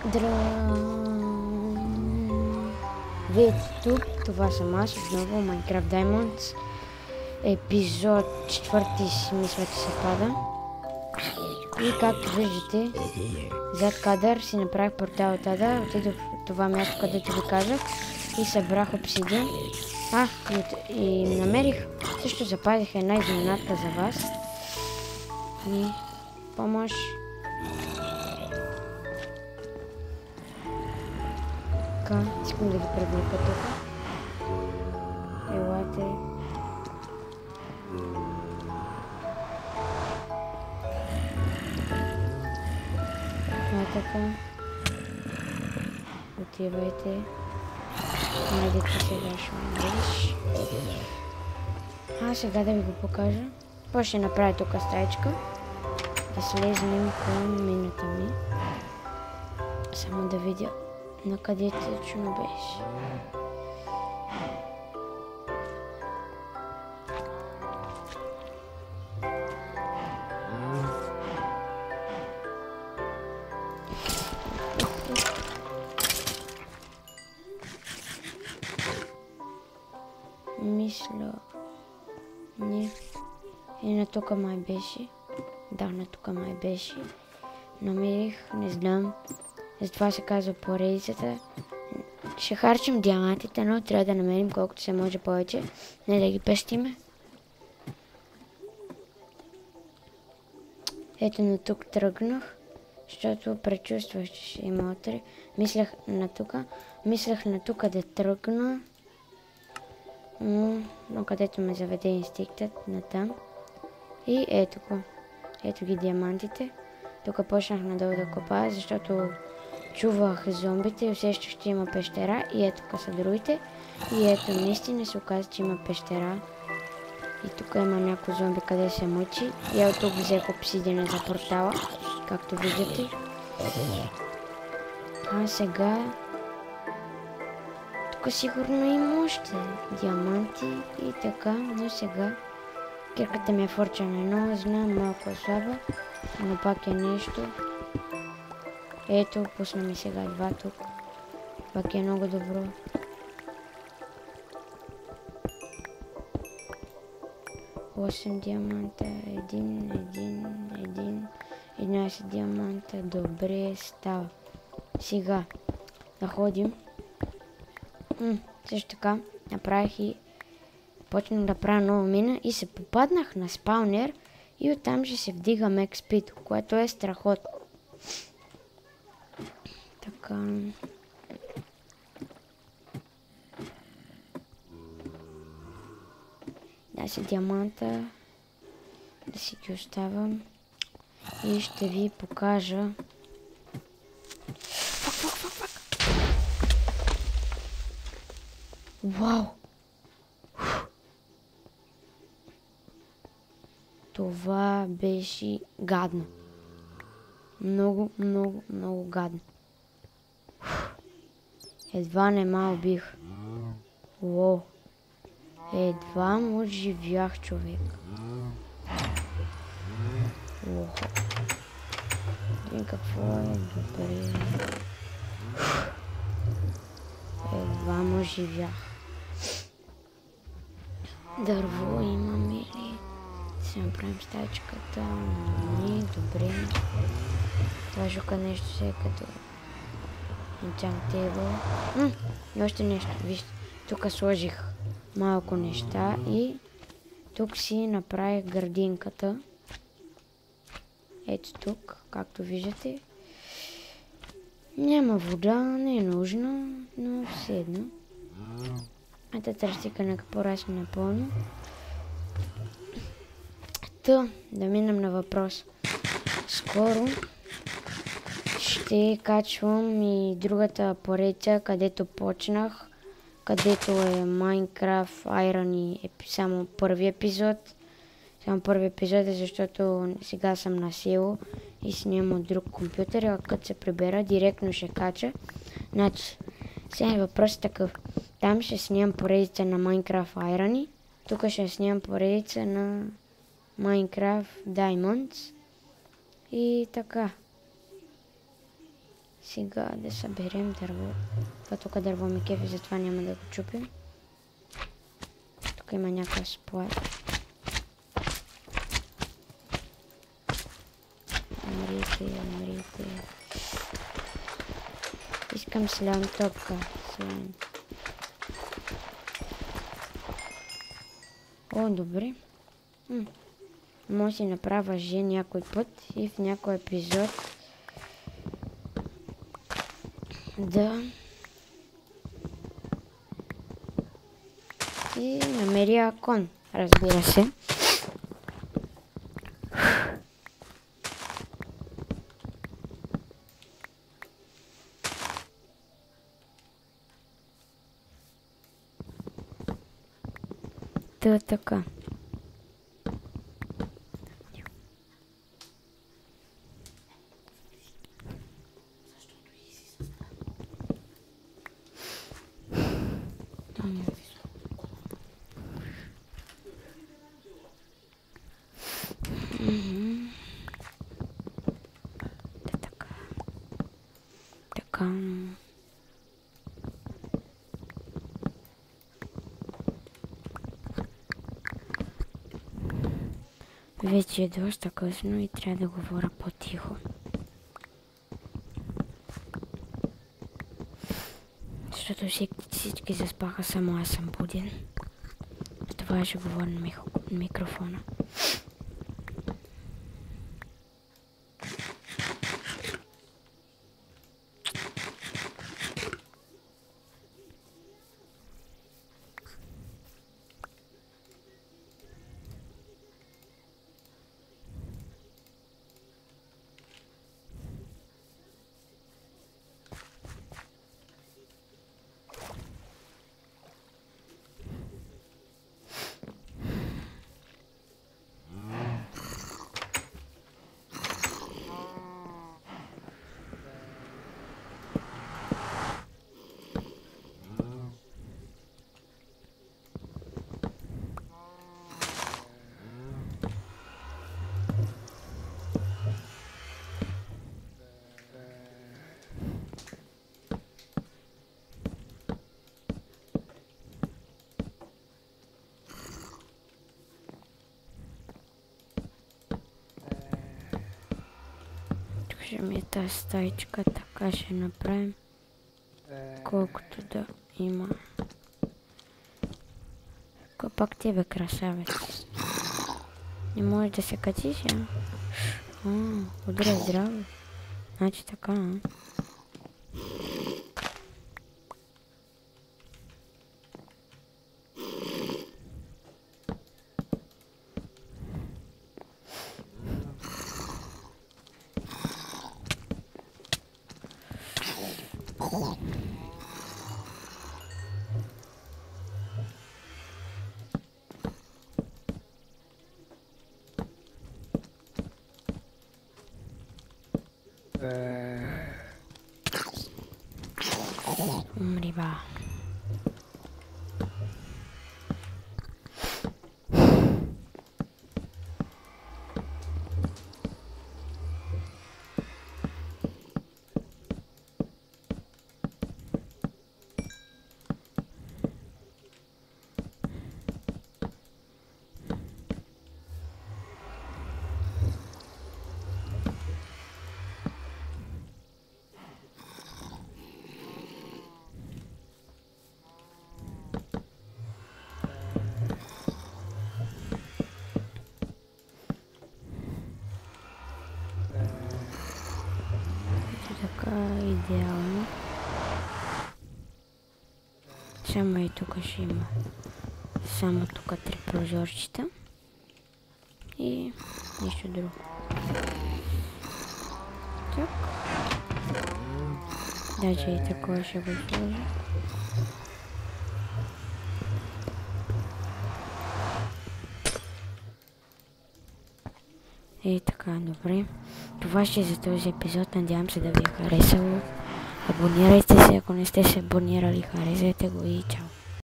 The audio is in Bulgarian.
Здравейте тук, това съм аз отново, Minecraft Diamonds, епизод 4 си мисля, че се пада. И както виждате, зад кадър си направих портал от Ада, отидох в това място, където ви казах и събрах обсидиан. И намерих, също запазих една изненадка за вас. И помощ. Така, искам да ги привлека тук. Елате. Така. Отивайте. Найдете сега шумбиш. Сега да ви го покажа. Какво ще направя тук стаечка? Да слезнем към мината ми. Само да видя на къде точно беше. Мисля... Не. И на тука май беше. Да, на тука май беше. Намерих, не знам. Затова се казва поредицата. Ще харчим диамантите, но трябва да намерим колкото се може повече. Не да ги пестиме. Ето на тук тръгнах, защото предчувствах, че ще има утре. Мислех на тук да тръгна. Но където ме заведе инстинктът натам. И ето го. Ето ги диамантите. Тук почнах надолу да копая, защото чувах зомбите и усещах, че има пещера. И ето са другите. И ето наистина се оказа, че има пещера. И тук има някой зомби, къде се мъчи. И от тук взех обсидиана за портала, както виждате. Сега... Тук сигурно има още диаманти и така, но сега кирката ми е форчана, но знам, малко е слаба, но пак е нещо. Ето, пусна ми сега два тук. Пак е много добро. Осем диаманта, един, 11 диаманта, добре става. Сега да ходим. Също така направих и почнах да правя нова мина и се попаднах на спаунер и оттам ще се вдига XP, което е страхотно. Така. Да си диаманта, да си ги оставам и ще ви покажа. Вау! Това беше гадно. Много гадно. Едва не ма убих. Уау! Едва му живях, човек. Уау! Какво е добре. Едва му живях. Дърво имаме ли? Ще направим стаечката. Не, добре. Това жука нещо се е като enchant table. И още нещо. Вижте, тук сложих малко неща и тук си направих градинката. Ето тук, както виждате. Няма вода, не е нужно, но все едно. Ето тръстика на порасне напълно. Да минем на въпрос. Скоро ще качвам и другата поредица, където почнах, където е Minecraft Iron и само първи епизод. Само първи епизод е, защото сега съм на село и снимам от друг компютър, а като се прибера, директно ще кача. Значи, сега въпрос е такъв. Там ще снимам поредица на Minecraft Iron, тук ще снимам поредица на Minecraft Diamonds и така. Сега да съберем дърво. Това тук дърво ми кефи, затова няма да го чупим. Тук има някакъв сплат. Умрите. Искам слям топка. О, добре. Може да си направя някой път и в някой епизод да и намеря кон, разбира се. Та така. Така. Вече е доста късно и трябва да говоря по-тихо. Защото всички заспаха, само аз съм буден. Това ще говоря на микрофона. Ще ми е тази стаичка, така ще направим колкото да има. Кой пак ти бе, красавец? Не можеш да се катиш, а? Удра здраво. Значи така, а? Умри, ба. Така идеално. Само и тук ще има. Само тук 3 прозорчета. И нищо друго. Так. Даже и такова ще го сложа. И така, добре. Това ще е за този епизод. Надявам се да ви е харесало. Абонирайте се, ако не сте се абонирали. Харесайте го и чао.